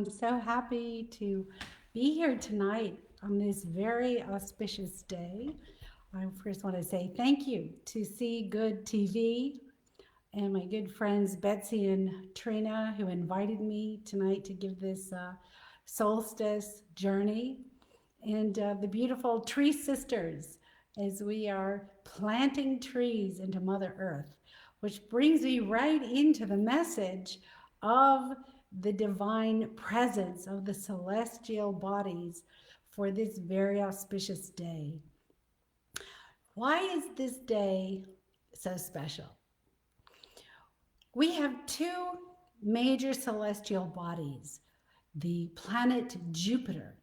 I'm so happy to be here tonight on this very auspicious day. I first want to say thank you to See Good TV and my good friends Betsy and Trina, who invited me tonight to give this solstice journey, and the beautiful Tree Sisters as we are planting trees into Mother Earth, which brings me right into the message of the divine presence of the celestial bodies for this very auspicious day. Why is this day so special? We have two major celestial bodies, the planet Jupiter,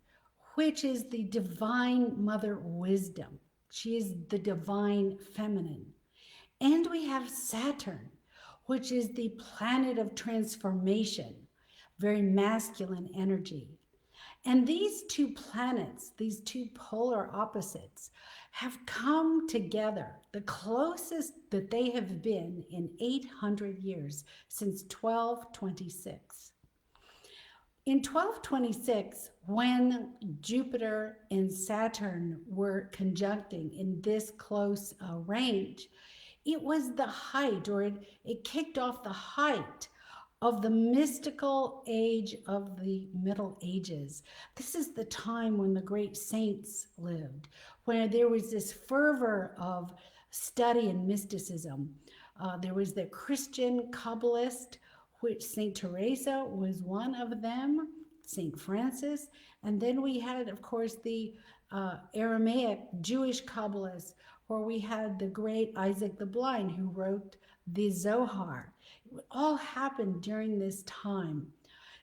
which is the divine mother wisdom. She is the divine feminine. And we have Saturn, which is the planet of transformation, very masculine energy. And these two planets, these two polar opposites, have come together, the closest that they have been in 800 years, since 1226. In 1226, when Jupiter and Saturn were conjuncting in this close range, it was the height, or it kicked off the height of the mystical age of the Middle Ages. This is the time when the great saints lived, where there was this fervor of study and mysticism. There was the Christian Kabbalist, which St. Teresa was one of them, St. Francis, and then we had, of course, the Aramaic Jewish Kabbalists, where we had the great Isaac the Blind, who wrote the Zohar. It all happened during this time.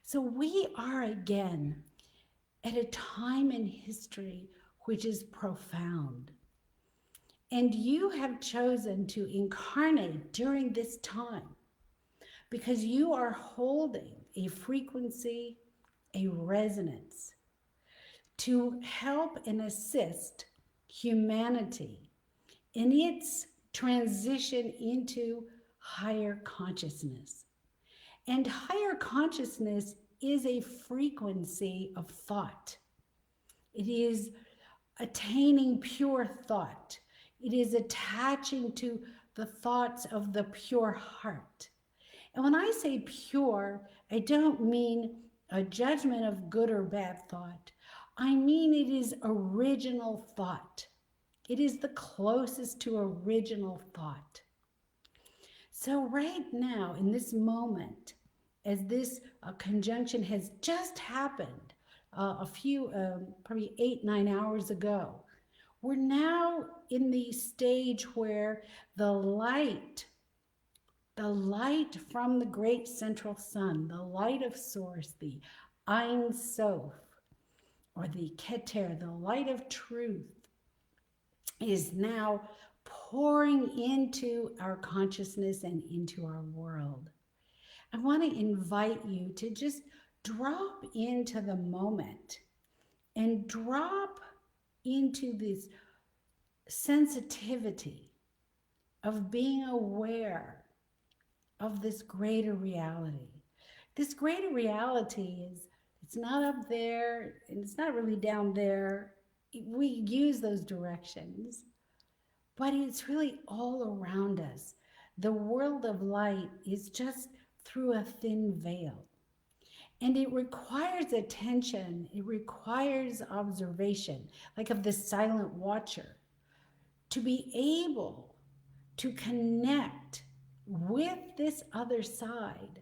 So we are again at a time in history which is profound. And you have chosen to incarnate during this time because you are holding a frequency, a resonance to help and assist humanity in its transition into higher consciousness. And higher consciousness is a frequency of thought. It is attaining pure thought. It is attaching to the thoughts of the pure heart. And when I say pure, I don't mean a judgment of good or bad thought. I mean it is original thought. It is the closest to original thought. So right now, in this moment, as this conjunction has just happened a few, probably 8-9 hours ago, we're now in the stage where the light from the great central sun, the light of source, the Ein Sof, or the Keter, the light of truth, is now pouring into our consciousness and into our world. I want to invite you to just drop into the moment and drop into this sensitivity of being aware of this greater reality. This greater reality it's not up there and it's not really down there. We use those directions, but it's really all around us. The world of light is just through a thin veil. And it requires attention, it requires observation, like of the silent watcher, to be able to connect with this other side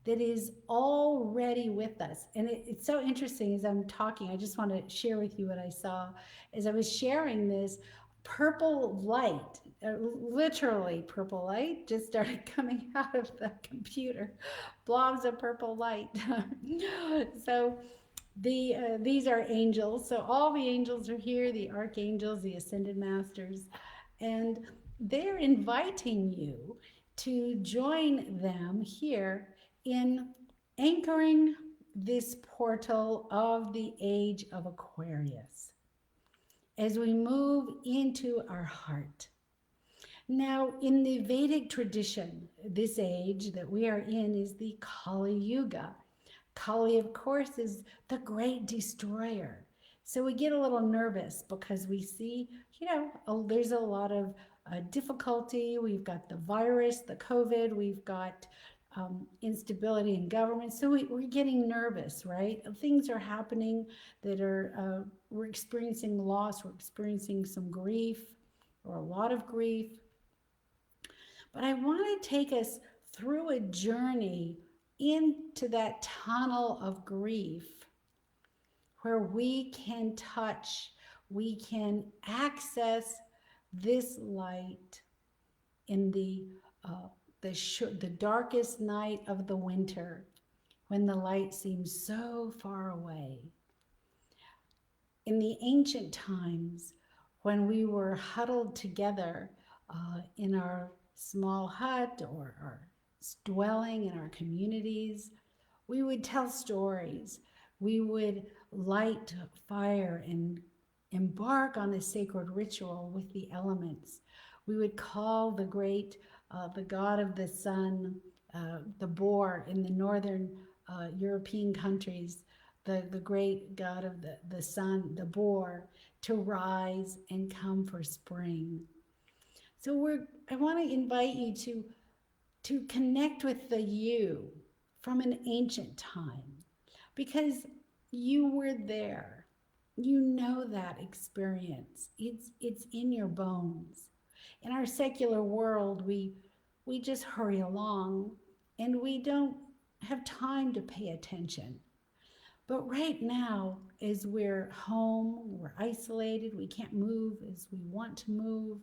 that is already with us. And it's so interesting as I'm talking, I just want to share with you what I saw. As I was sharing this, purple light, literally purple light, just started coming out of the computer. Blobs of purple light. So these are angels. So all the angels are here, the archangels, the ascended masters, and they're inviting you to join them here in anchoring this portal of the Age of Aquarius as we move into our heart. Now, in the Vedic tradition, this age that we are in is the Kali Yuga. Kali, of course, is the great destroyer. So we get a little nervous because we see, there's a lot of difficulty. We've got the virus, the COVID, we've got instability in government. So we're getting nervous, right? Things are happening that we're experiencing loss, we're experiencing some grief or a lot of grief. But I want to take us through a journey into that tunnel of grief where we can touch, we can access this light in the darkest night of the winter, when the light seems so far away. In the ancient times, when we were huddled together in our small hut or our dwelling in our communities, we would tell stories. We would light fire and embark on a sacred ritual with the elements. We would call the god of the sun, the boar in the northern European countries, the great god of the sun, the boar, to rise and come for spring. So I want to invite you to connect with the you from an ancient time, because you were there. You know that experience. It's in your bones. In our secular world, we just hurry along and we don't have time to pay attention. But right now, as we're home, we're isolated, we can't move as we want to move.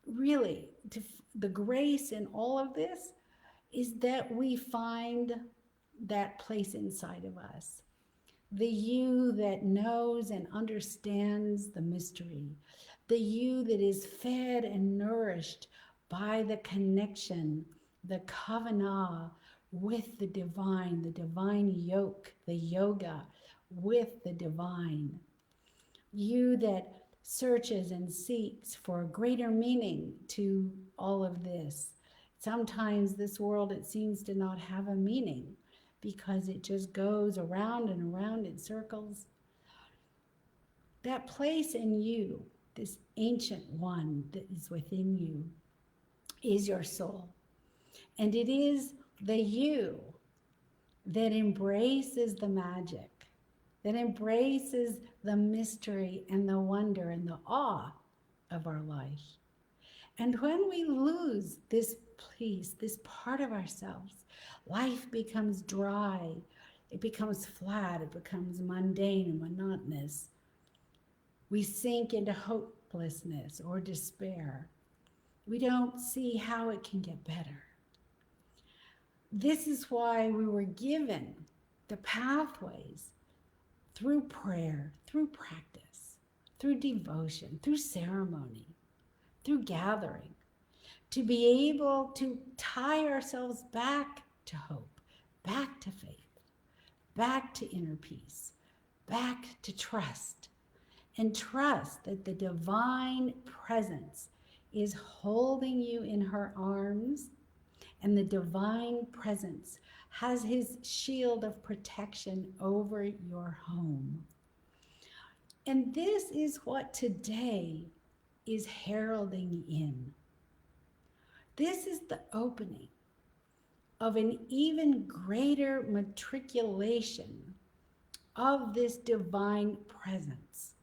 Really, the grace in all of this is that we find that place inside of us. The you that knows and understands the mystery. The you that is fed and nourished by the connection, the kavanah with the divine yoke, the yoga with the divine. You that searches and seeks for greater meaning to all of this. Sometimes this world, it seems to not have a meaning because it just goes around and around in circles. That place in you, this ancient one that is within you, is your soul. And it is the you that embraces the magic, that embraces the mystery and the wonder and the awe of our life. And when we lose this piece, this part of ourselves, life becomes dry, it becomes flat, it becomes mundane and monotonous. We sink into hopelessness or despair. We don't see how it can get better. This is why we were given the pathways through prayer, through practice, through devotion, through ceremony, through gathering, to be able to tie ourselves back to hope, back to faith, back to inner peace, back to trust, and trust that the divine presence is holding you in her arms, and the divine presence has his shield of protection over your home. And this is what today is heralding in. This is the opening of an even greater matriculation of this divine presence.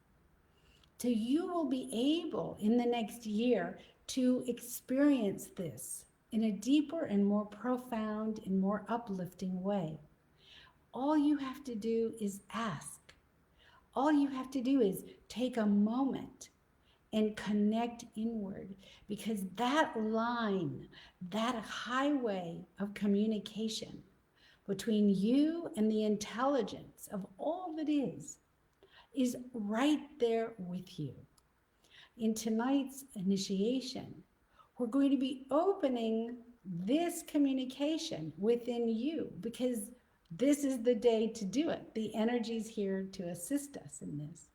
So you will be able in the next year to experience this in a deeper and more profound and more uplifting way. All you have to do is ask. All you have to do is take a moment and connect inward, because that line, that highway of communication between you and the intelligence of all that is right there with you. In tonight's initiation, we're going to be opening this communication within you, because this is the day to do it. The energy's here to assist us in this,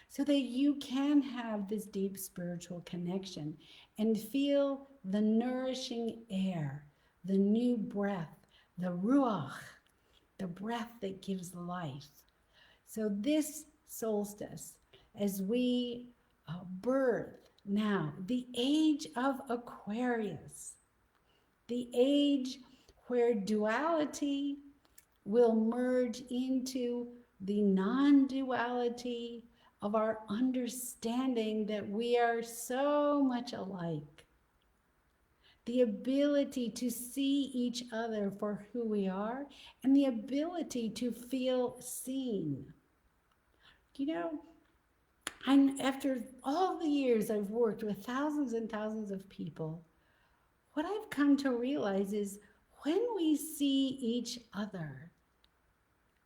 so that you can have this deep spiritual connection and feel the nourishing air, the new breath, the ruach the breath that gives life. So this solstice, as we birth now the age of Aquarius, the age where duality will merge into the non-duality of our understanding that we are so much alike. The ability to see each other for who we are, and the ability to feel seen. You know, after all the years I've worked with thousands and thousands of people, what I've come to realize is when we see each other,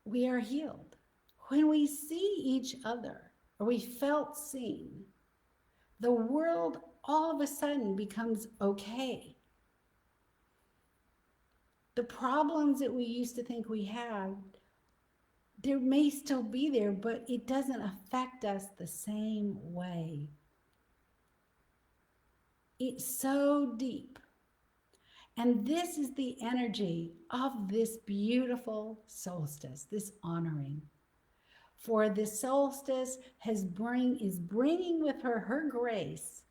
we are healed. When we see each other, or we felt seen, the world all of a sudden becomes okay. The problems that we used to think we had, there may still be there, but it doesn't affect us the same way. It's so deep. And this is the energy of this beautiful solstice, this honoring. For the solstice is bringing with her grace,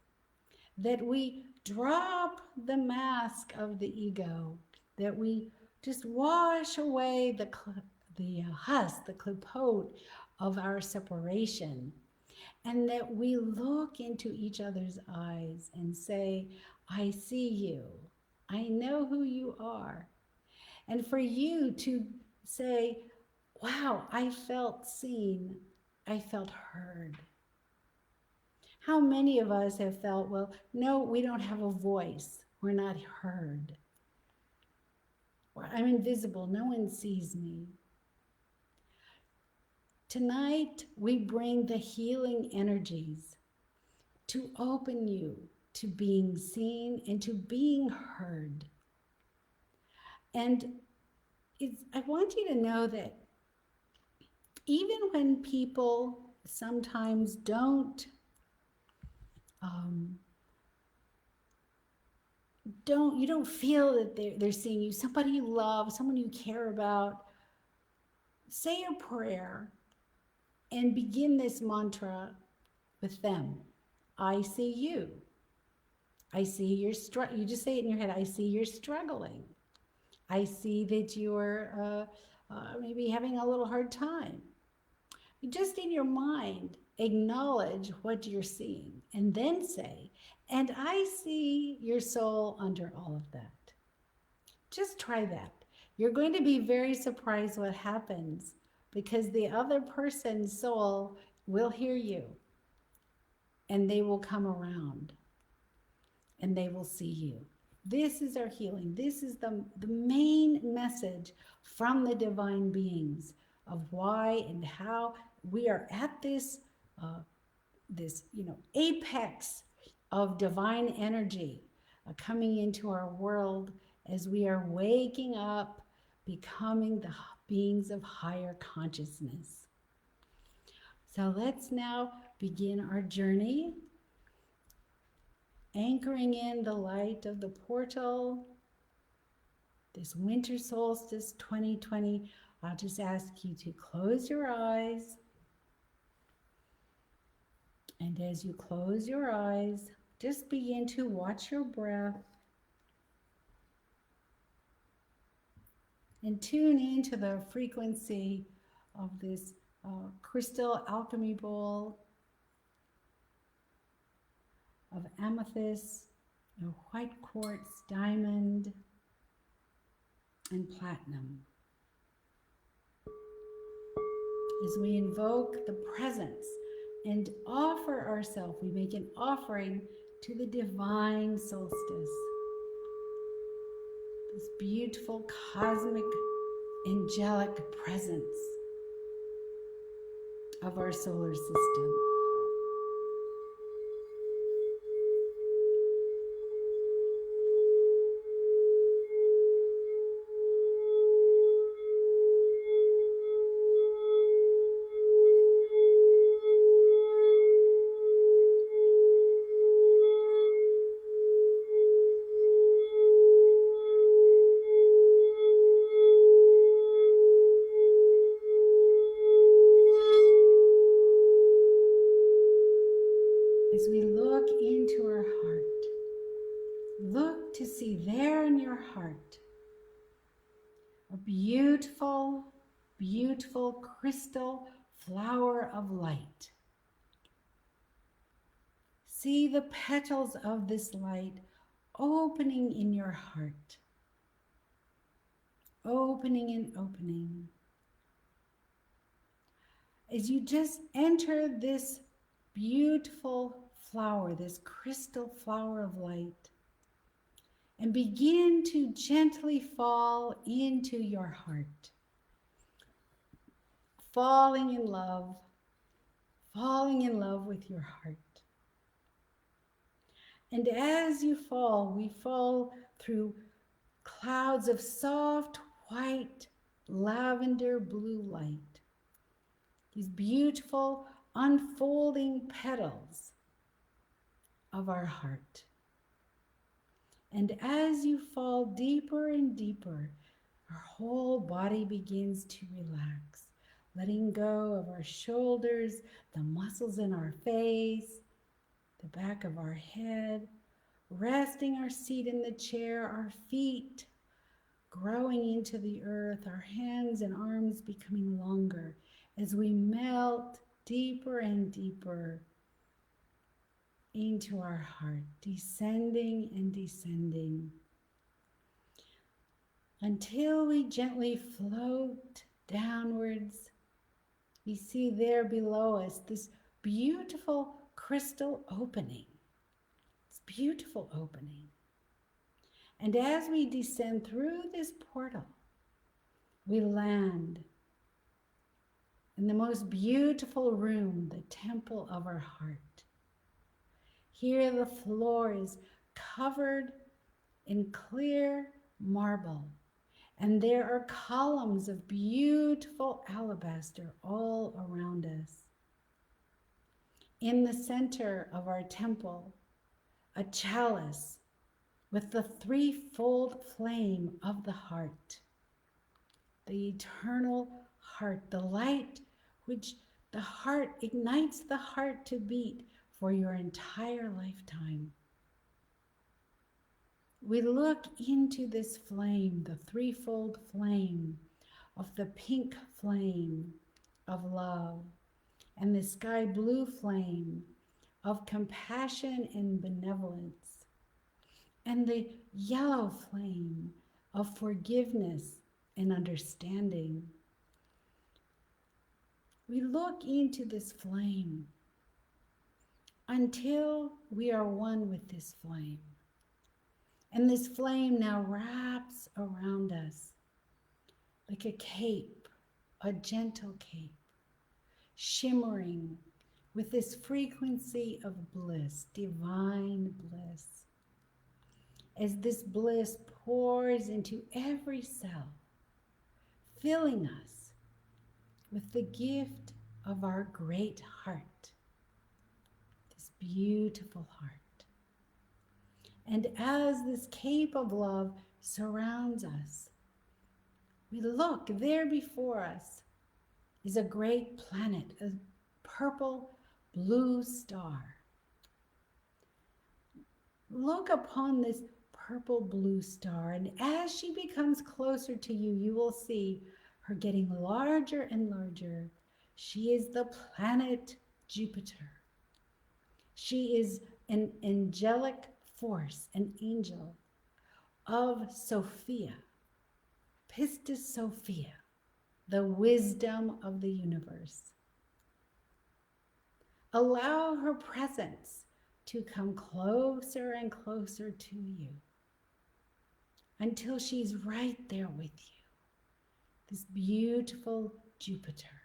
that we drop the mask of the ego, that we just wash away the husk, the klipot of our separation, and that we look into each other's eyes and say, I see you. I know who you are. And for you to say, wow, I felt seen. I felt heard. How many of us have felt, well, no, we don't have a voice. We're not heard. Or I'm invisible. No one sees me. Tonight, we bring the healing energies to open you to being seen and to being heard. And I want you to know that even when people sometimes you don't feel that they're seeing you, somebody you love, someone you care about, say a prayer and begin this mantra with them. I see you. I see you just say it in your head. I see you're struggling. I see that you're maybe having a little hard time. Just in your mind, acknowledge what you're seeing and then say, and I see your soul under all of that. Just try that. You're going to be very surprised what happens, because the other person's soul will hear you and they will come around and they will see you. This is our healing. This is the main message from the divine beings of why and how we are at this apex of divine energy coming into our world as we are waking up, becoming the beings of higher consciousness. So let's now begin our journey, anchoring in the light of the portal, this winter solstice 2020. I'll just ask you to close your eyes. And as you close your eyes, just begin to watch your breath and tune into the frequency of this crystal alchemy bowl of amethyst, white quartz, diamond, and platinum. As we invoke the presence and offer ourselves, we make an offering to the divine solstice, this beautiful cosmic angelic presence of our solar system. as we look into our heart, look to see there in your heart a beautiful, beautiful crystal flower of light. See the petals of this light opening in your heart. Opening and opening. As you just enter this beautiful flower, this crystal flower of light, and begin to gently fall into your heart. Falling in love with your heart. And as you fall, we fall through clouds of soft, white, lavender blue light. These beautiful, unfolding petals of our heart. And as you fall deeper and deeper, our whole body begins to relax, letting go of our shoulders, the muscles in our face, the back of our head, resting our seat in the chair, our feet growing into the earth, our hands and arms becoming longer as we melt deeper and deeper into our heart, descending and descending until we gently float downwards. We see there below us this beautiful crystal opening. It's beautiful opening. And as we descend through this portal, we land in the most beautiful room, the temple of our heart. Here the floor is covered in clear marble, and there are columns of beautiful alabaster all around us. In the center of our temple, a chalice with the threefold flame of the heart, the eternal heart, the light which the heart ignites the heart to beat for your entire lifetime. We look into this flame, the threefold flame of the pink flame of love and the sky blue flame of compassion and benevolence and the yellow flame of forgiveness and understanding. We look into this flame until we are one with this flame. And this flame now wraps around us like a cape, a gentle cape, shimmering with this frequency of bliss, divine bliss. As this bliss pours into every cell, filling us with the gift of our great heart, this beautiful heart. And as this cape of love surrounds us, we look there before us is a great planet, a purple blue star. Look upon this purple blue star, and as she becomes closer to you, you will see her getting larger and larger. She is the planet Jupiter. She is an angelic force, an angel of Sophia, Pistis Sophia, the wisdom of the universe. Allow her presence to come closer and closer to you until she's right there with you, this beautiful Jupiter.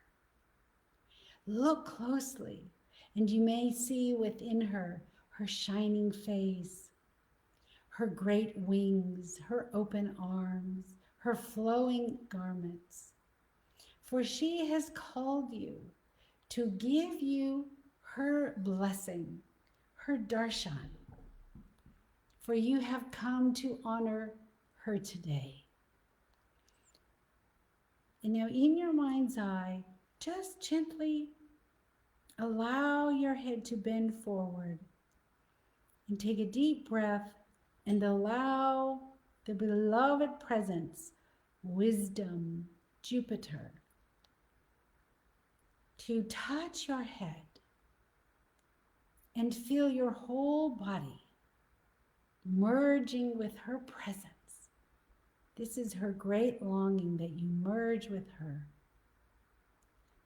Look closely, and you may see within her her shining face, her great wings, her open arms, her flowing garments. For she has called you to give you her blessing, her darshan. For you have come to honor her today. And now in your mind's eye, just gently Allow your head to bend forward and take a deep breath and allow the beloved presence, wisdom, Jupiter, to touch your head and feel your whole body merging with her presence. This is her great longing, that you merge with her,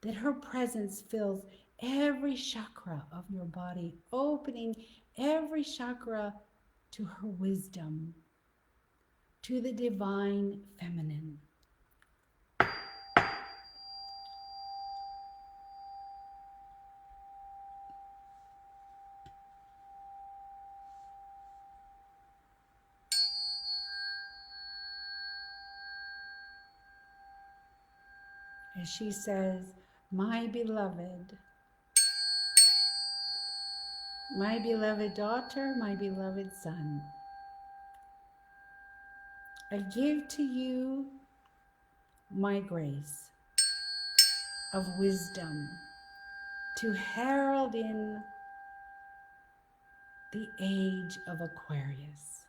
that her presence fills every chakra of your body, opening every chakra to her wisdom, to the divine feminine. As she says, my beloved daughter, my beloved son, I give to you my grace of wisdom to herald in the age of Aquarius.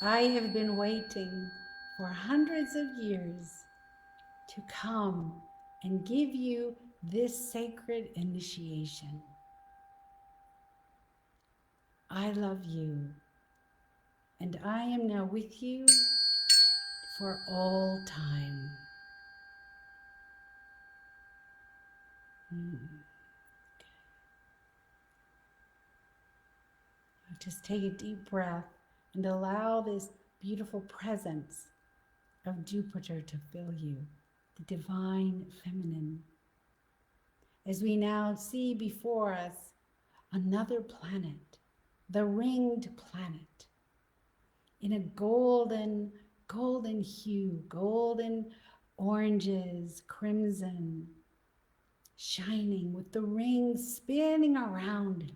I have been waiting for hundreds of years to come and give you this sacred initiation. I love you, and I am now with you for all time. Just take a deep breath and allow this beautiful presence of Jupiter to fill you, the divine feminine. As we now see before us another planet, the ringed planet, in a golden hue, golden oranges, crimson, shining with the rings spinning around.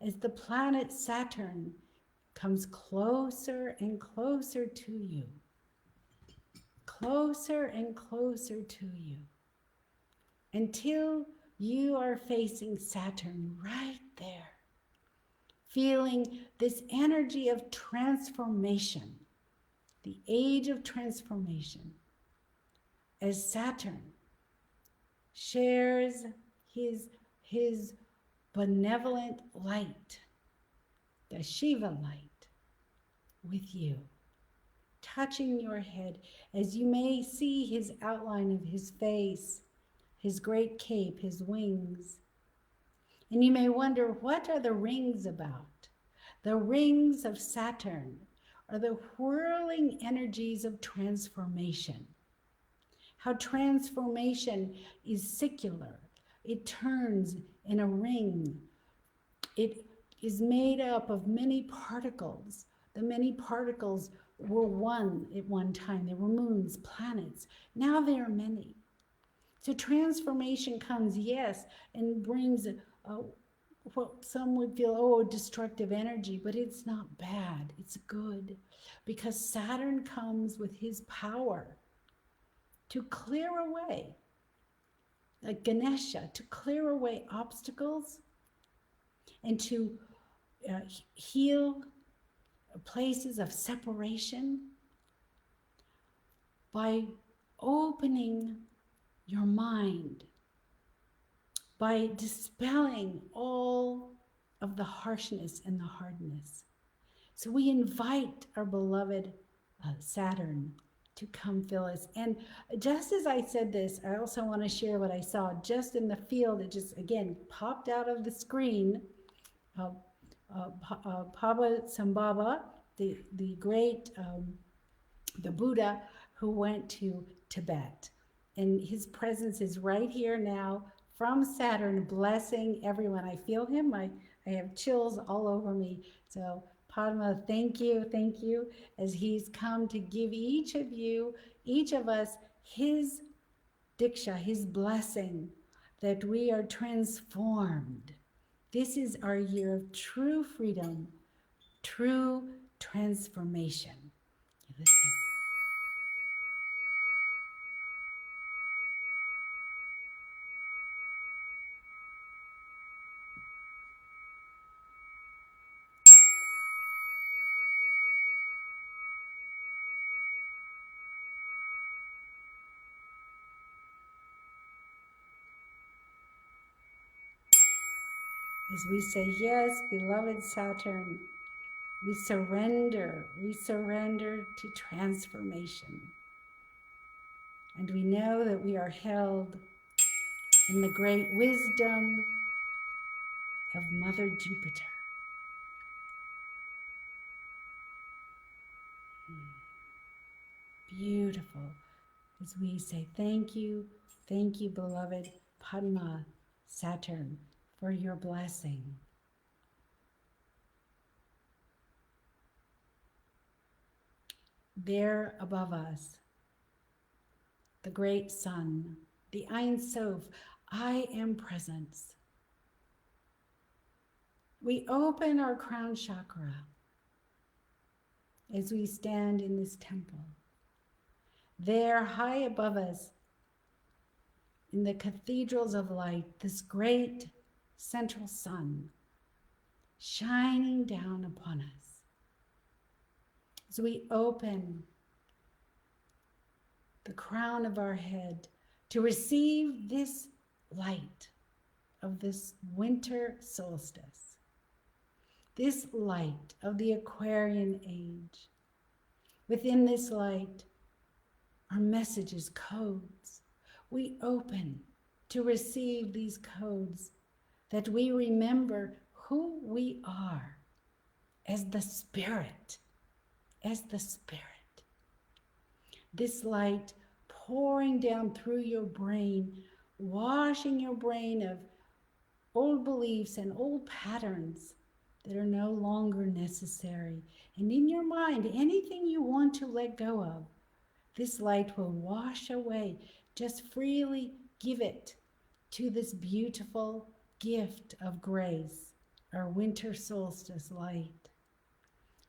As the planet Saturn comes closer and closer to you, closer and closer to you, until you are facing Saturn right there, feeling this energy of transformation, the age of transformation, as Saturn shares his benevolent light, the Shiva light, with you, touching your head, as you may see his outline of his face, his great cape, his wings. And you may wonder, what are the rings about? The rings of Saturn are the whirling energies of transformation. How transformation is circular. It turns in a ring. It is made up of many particles. The many particles were one at one time. There were moons, planets. Now there are many. So transformation comes, yes, and brings what some would feel, destructive energy, but it's not bad. It's good, because Saturn comes with his power to clear away, like Ganesha, to clear away obstacles and to heal places of separation by opening your mind, by dispelling all of the harshness and the hardness. So we invite our beloved Saturn to come fill us. And just as I said this, I also want to share what I saw just in the field. It just, again, popped out of the screen. Sambhava, the great, the Buddha who went to Tibet. And his presence is right here now from Saturn, blessing everyone. I feel him. I have chills all over me. So Padma, thank you, as he's come to give each of you, each of us, his diksha, his blessing, that we are transformed. This is our year of true freedom, true transformation. Listen. As we say, yes, beloved Saturn, we surrender to transformation. And we know that we are held in the great wisdom of Mother Jupiter. Beautiful. As we say, thank you, beloved Padma Saturn, for your blessing. There above us, the great sun, the Ein Sof, I am presence. We open our crown chakra as we stand in this temple. There, high above us, in the cathedrals of light, this great central sun shining down upon us. As we open the crown of our head to receive this light of this winter solstice, this light of the Aquarian age. Within this light are messages, codes. We open to receive these codes, that we remember who we are as the Spirit, This light pouring down through your brain, washing your brain of old beliefs and old patterns that are no longer necessary. And in your mind, anything you want to let go of, this light will wash away. Just freely give it to this beautiful gift of grace, our winter solstice light.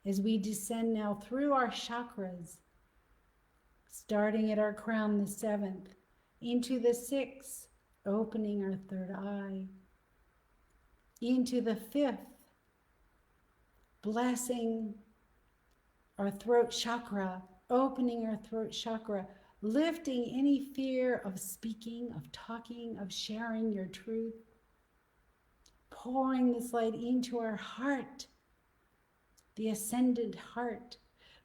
As we descend now through our chakras, starting at our crown, the 7th, into the 6th, opening our 3rd eye, into the 5th, blessing our throat chakra, opening our throat chakra, lifting any fear of speaking, of talking, of sharing your truth, pouring this light into our heart, the ascended heart,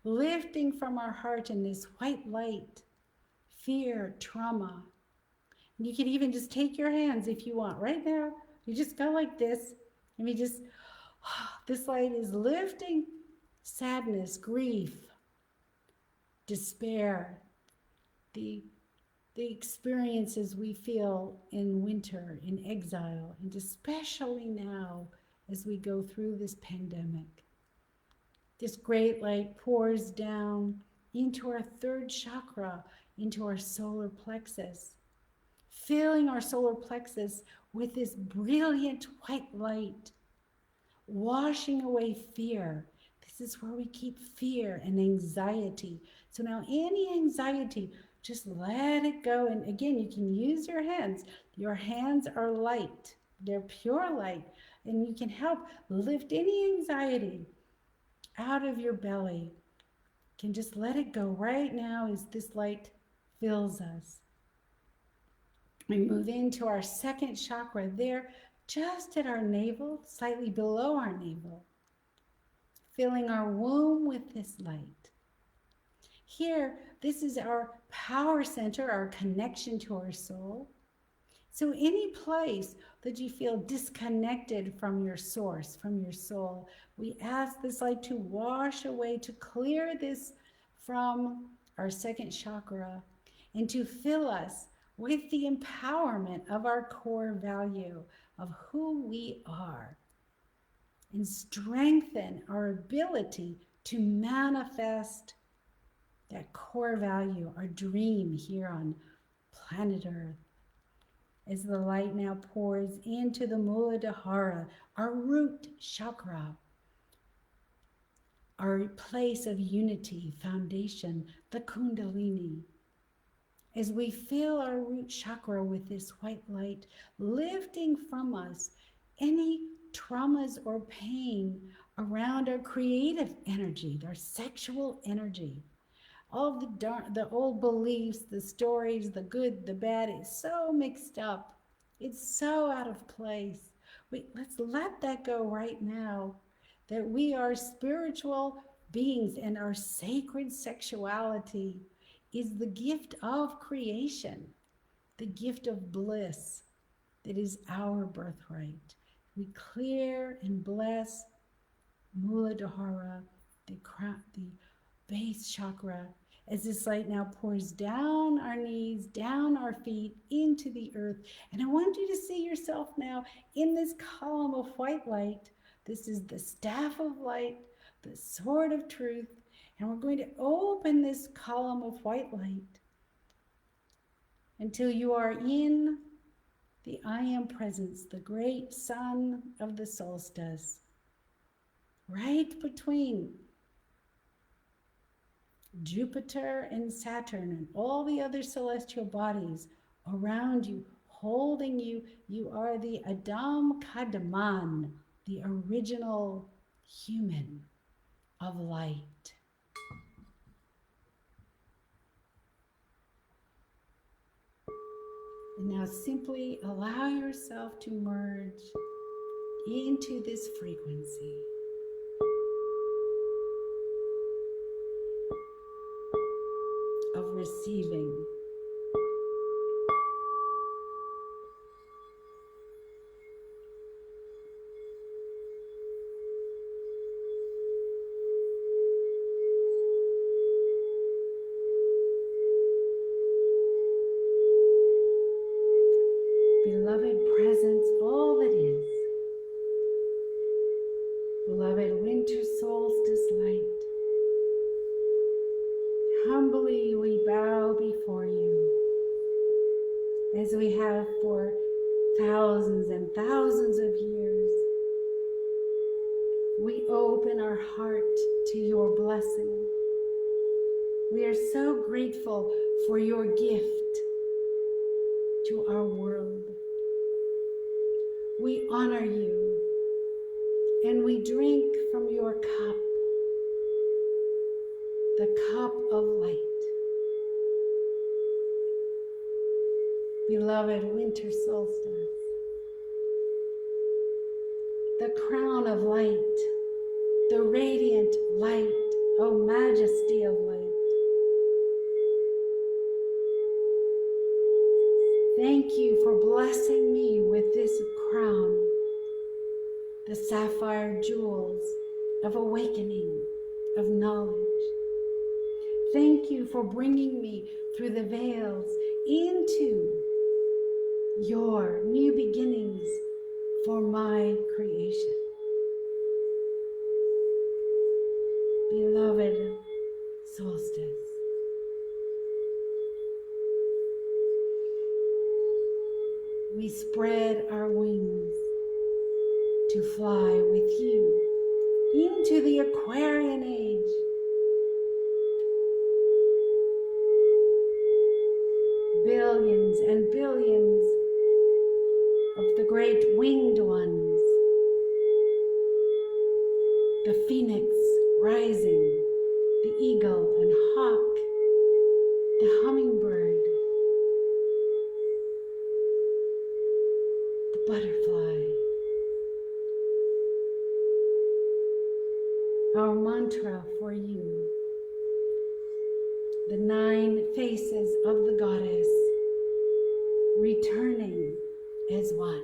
lifting from our heart in this white light, fear, trauma. And you can even just take your hands if you want. Right now, you just go like this, and this light is lifting sadness, grief, despair, the experiences we feel in winter, in exile, and especially now as we go through this pandemic. This great light pours down into our 3rd chakra, into our solar plexus, filling our solar plexus with this brilliant white light, washing away fear. This is where we keep fear and anxiety. So now any anxiety, just let it go. And again, you can use your hands. Your hands are light. They're pure light. And you can help lift any anxiety out of your belly. You can just let it go right now as this light fills us. We move into our 2nd chakra there, just at our navel, slightly below our navel, filling our womb with this light. Here, this is our power center, our connection to our soul. So any place that you feel disconnected from your source, from your soul, we ask this light to wash away, to clear this from our 2nd chakra, and to fill us with the empowerment of our core value of who we are, and strengthen our ability to manifest that core value, our dream here on planet Earth. As the light now pours into the Muladhara, our root chakra, our place of unity, foundation, the Kundalini. As we fill our root chakra with this white light, lifting from us any traumas or pain around our creative energy, our sexual energy. All the old beliefs, the stories, the good, the bad, it's so mixed up. It's so out of place. Let's let that go right now, that we are spiritual beings and our sacred sexuality is the gift of creation, the gift of bliss that is our birthright. We clear and bless Muladhara, the base chakra, as this light now pours down our knees, down our feet, into the earth. And I want you to see yourself now in this column of white light. This is the staff of light, the sword of truth. And we're going to open this column of white light until you are in the I Am presence, the great sun of the solstice, right between Jupiter and Saturn and all the other celestial bodies around you, holding you. You are the Adam Kadaman, the original human of light. And now simply allow yourself to merge into this frequency. Of receiving. Beloved presence, all that is. Beloved winter solstice light. Humbly we bow before you, as we have for thousands and thousands of years. We open our heart to your blessing. We are so grateful for your gift to our world. We honor you, and we drink from your cup, the cup of light. Beloved winter solstice, the crown of light, the radiant light, O majesty of light. Thank you for blessing me with this crown, the sapphire jewels of awakening, of knowledge. Thank you for bringing me through the veils into your new beginnings for my creation. Beloved solstice, we spread our wings to fly with you into the Aquarian age. Billions and billions of the great winged ones, the phoenix rising, the eagle and hawk, the hummingbird, the butterfly. Our mantra for you, the 9 faces of the goddess, returning as one.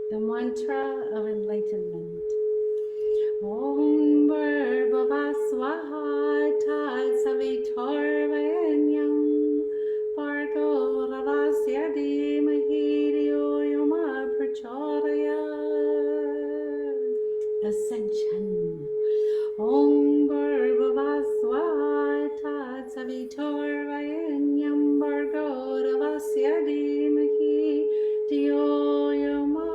The mantra of enlightenment. Om Bhurvava Swaha Tat Savitarvanyam Bhargo Ravasya Dhimahi Dhiyo Yoma Prachodayat. Ascension. Om Bhurvava Swaha Tat Savitarvanyam Bhargo Ravasya Dhimahi Dhiyo Yoma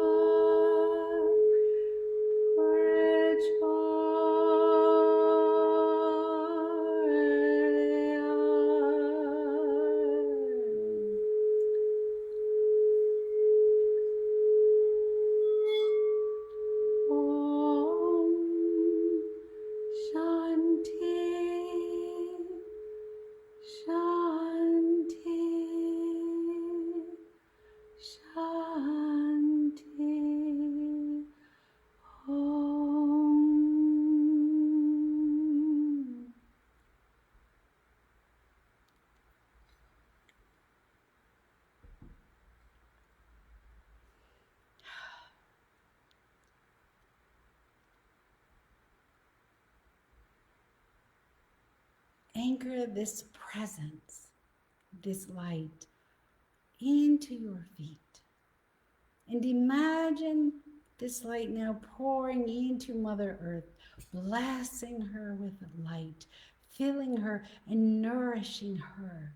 Anchor this presence, this light, into your feet. And imagine this light now pouring into Mother Earth, blessing her with light, filling her and nourishing her.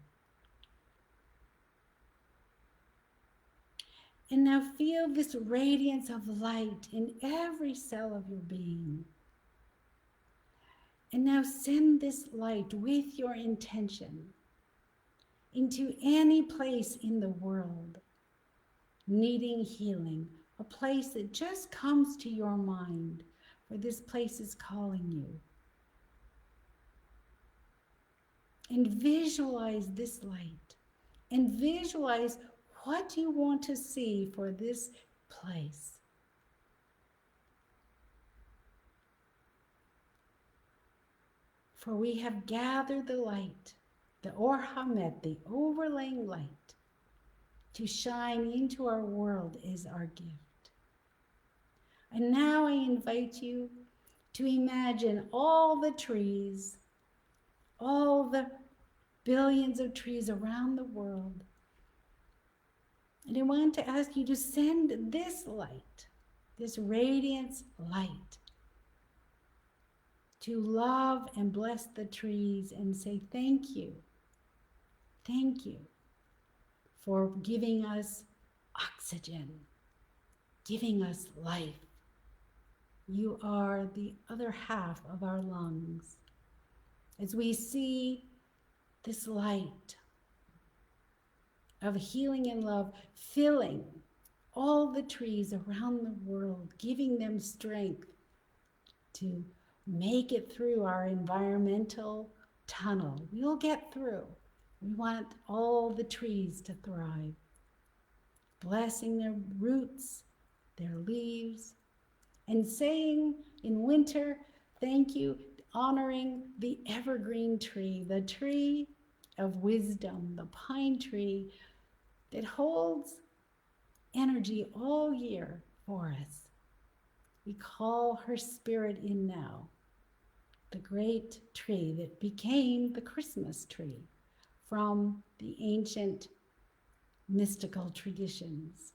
And now feel this radiance of light in every cell of your being. And now send this light with your intention into any place in the world needing healing, a place that just comes to your mind, for this place is calling you. And visualize this light, and visualize what you want to see for this place. For we have gathered the light, the Or Hamet, the overlaying light, to shine into our world is our gift. And now I invite you to imagine all the trees, all the billions of trees around the world. And I want to ask you to send this light, this radiance light, to love and bless the trees and say thank you for giving us oxygen, giving us life. You are the other half of our lungs. As we see this light of healing and love filling all the trees around the world, giving them strength to make it through our environmental tunnel. We'll get through. We want all the trees to thrive, blessing their roots, their leaves, and saying in winter, thank you, honoring the evergreen tree, the tree of wisdom, the pine tree that holds energy all year for us. We call her spirit in now, the great tree that became the Christmas tree from the ancient mystical traditions.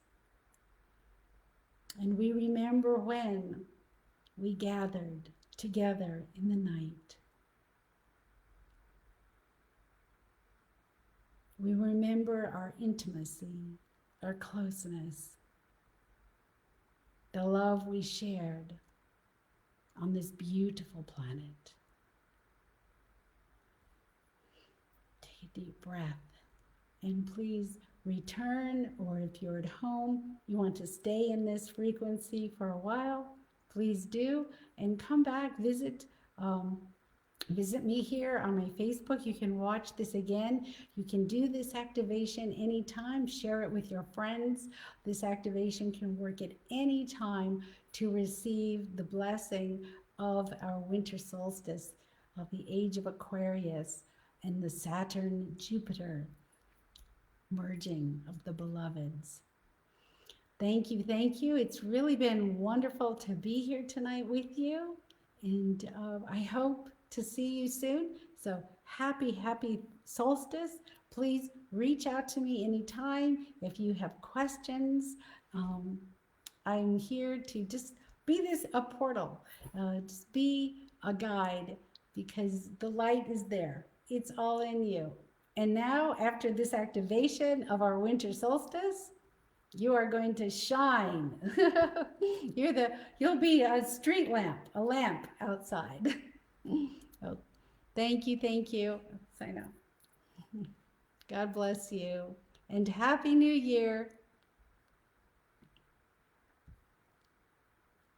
And we remember when we gathered together in the night. We remember our intimacy, our closeness, the love we shared on this beautiful planet. Take a deep breath and please return, or if you're at home, you want to stay in this frequency for a while, please do, and come back, visit me here on my Facebook. You can watch this again. You can do this activation anytime, share it with your friends. This activation can work at any time to receive the blessing of our winter solstice, of the Age of Aquarius and the Saturn Jupiter merging of the beloveds. Thank you, thank you. It's really been wonderful to be here tonight with you, and I hope to see you soon. So happy solstice. Please reach out to me anytime if you have questions. I'm here to just be a portal, just be a guide, because the light is there. It's all in you. And now, after this activation of our winter solstice, you are going to shine. You'll be a street lamp, a lamp outside. Oh, thank you, thank you. Sign off. God bless you, and Happy New Year.